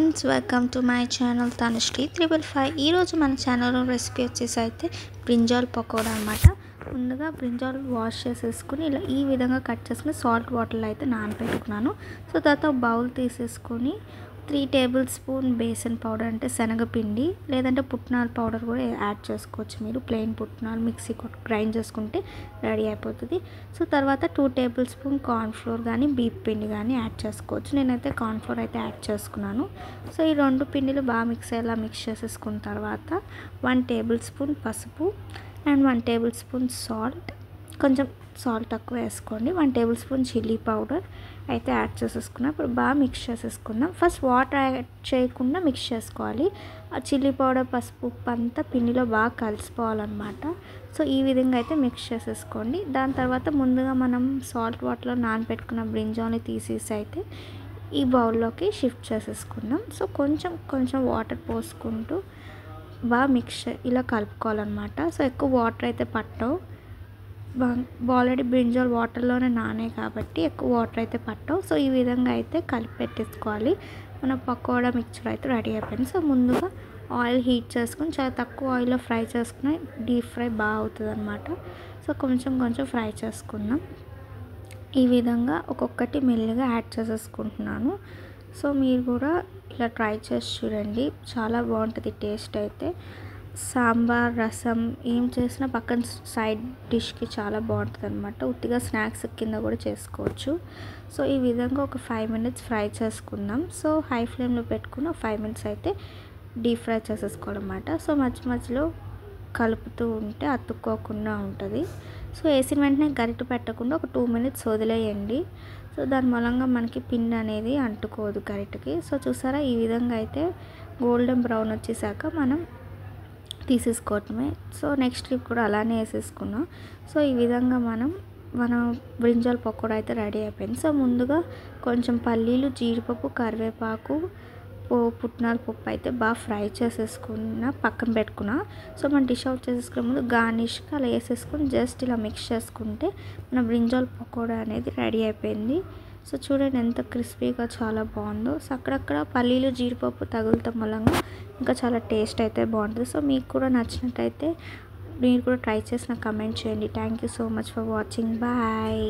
Friends, welcome to my channel Tanushree 355. ఈరోజు మన ఛానల్లో రెసిపీ వచ్చేసి అయితే బ్రింజాల్ పకోడా అనమాట. ముందుగా బ్రింజాల్ వాష్ చేసేసుకుని ఇలా ఈ విధంగా కట్ చేసుకుని సాల్ట్ వాటర్లో అయితే నానబెట్టుకున్నాను. సో తర్వాత బౌల్ తీసేసుకొని 3 టేబుల్ స్పూన్ బేసన్ పౌడర్, అంటే శనగపిండి లేదంటే పుట్నాల పౌడర్ కూడా యాడ్ చేసుకోవచ్చు. మీరు ప్లెయిన్ పుట్నాలు మిక్సీ గ్రైండ్ చేసుకుంటే రెడీ అయిపోతుంది. సో తర్వాత 2 టేబుల్ స్పూన్ కార్న్ఫ్లోర్ కానీ బీప్ పిండి కానీ యాడ్ చేసుకోవచ్చు. నేనైతే కార్న్ఫ్లోర్ అయితే యాడ్ చేసుకున్నాను. సో ఈ 2 పిండిలు బాగా మిక్స్ చేసేసుకున్న తర్వాత 1 టేబుల్ స్పూన్ పసుపు అండ్ 1 టేబుల్ స్పూన్ సాల్ట్, కొంచెం సాల్ట్ తక్కువ వేసుకోండి, 1 టేబుల్ స్పూన్ చిల్లీ పౌడర్ అయితే యాడ్ చేసేసుకున్నాం. ఇప్పుడు బాగా మిక్స్ చేసేసుకుందాం. ఫస్ట్ వాటర్ యాడ్ చేయకుండా మిక్స్ చేసుకోవాలి. ఆ చిల్లీ పౌడర్, పసుపు, ఉప్పు అంతా పిండిలో బాగా కలిసిపోవాలన్నమాట. సో ఈ విధంగా అయితే మిక్స్ చేసేసుకోండి. దాని తర్వాత ముందుగా మనం సాల్ట్ వాటర్లో నానబెట్టుకున్న బ్రింజాల్ని తీసేసి అయితే ఈ బౌల్లోకి షిఫ్ట్ చేసేసుకుందాం. సో కొంచెం వాటర్ పోసుకుంటూ బాగా ఇలా కలుపుకోవాలన్నమాట. సో ఎక్కువ వాటర్ అయితే పట్టవు, ఆల్రెడీ బ్రింజాల్ వాటర్లోనే నానే కాబట్టి ఎక్కువ వాటర్ అయితే పట్టవు. సో ఈ విధంగా అయితే కలిపి పెట్టేసుకోవాలి. మన పకోడా మిక్చర్ అయితే రెడీ అయిపోయింది. సో ముందుగా ఆయిల్ హీట్ చేసుకుని చాలా తక్కువ ఆయిల్లో ఫ్రై చేసుకుని డీప్ ఫ్రై బాగా అవుతుంది అనమాట. సో కొంచెం ఫ్రై చేసుకుందాం. ఈ విధంగా ఒక్కొక్కటి మెల్లిగా యాడ్ చేసేసుకుంటున్నాను. సో మీరు కూడా ఇలా ట్రై చేసి చూడండి, చాలా బాగుంటుంది టేస్ట్ అయితే. సాంబార్, రసం ఏం చేసినా పక్కన సైడ్ డిష్కి చాలా బాగుంటుంది అనమాట. ఉత్తిగా స్నాక్స్ కింద కూడా చేసుకోవచ్చు. సో ఈ విధంగా ఒక 5 మినిట్స్ ఫ్రై చేసుకుందాం. సో హై ఫ్లేమ్లో పెట్టుకుని 5 మినిట్స్ అయితే డీప్ ఫ్రై చేసేసుకోవాలన్నమాట. సో మధ్యలో కలుపుతూ ఉంటే అతుక్కోకుండా ఉంటుంది. సో వేసిన వెంటనే గరిటె పెట్టకుండా ఒక 2 మినిట్స్ వదిలేయండి. సో దాని మూలంగా మనకి పిండి అనేది అంటుకోదు గరిటెకి. సో చూసారా, ఈ విధంగా అయితే గోల్డెన్ బ్రౌన్ వచ్చేసాక మనం తీసేసుకోవటమే. సో నెక్స్ట్ ట్రిప్ కూడా అలానే వేసేసుకున్నాం. సో ఈ విధంగా మన బ్రింజాల్ పకోడా అయితే రెడీ అయిపోయింది. సో ముందుగా కొంచెం పల్లీలు, జీడిపప్పు, కరివేపాకు, పుట్నాల పప్పు అయితే బాగా ఫ్రై చేసేసుకున్న పక్కన పెట్టుకున్నా. సో మనం డిష్ అవుట్ చేసేసుకునే ముందు గార్నిష్గా అలా వేసేసుకుని జస్ట్ ఇలా మిక్స్ చేసుకుంటే మన బ్రింజాల్ పకోడా అనేది రెడీ అయిపోయింది. సో చూడండి ఎంత క్రిస్పీగా చాలా బాగుందో. సో అక్కడక్కడ పల్లీలు, జీడిపప్పు తగులుతాం మూలంగా ఇంకా చాలా టేస్ట్ అయితే బాగుంటుంది. సో మీకు కూడా నచ్చినట్టయితే మీరు కూడా ట్రై చేసి నాకు కమెంట్ చేయండి. Thank you so much for watching. Bye.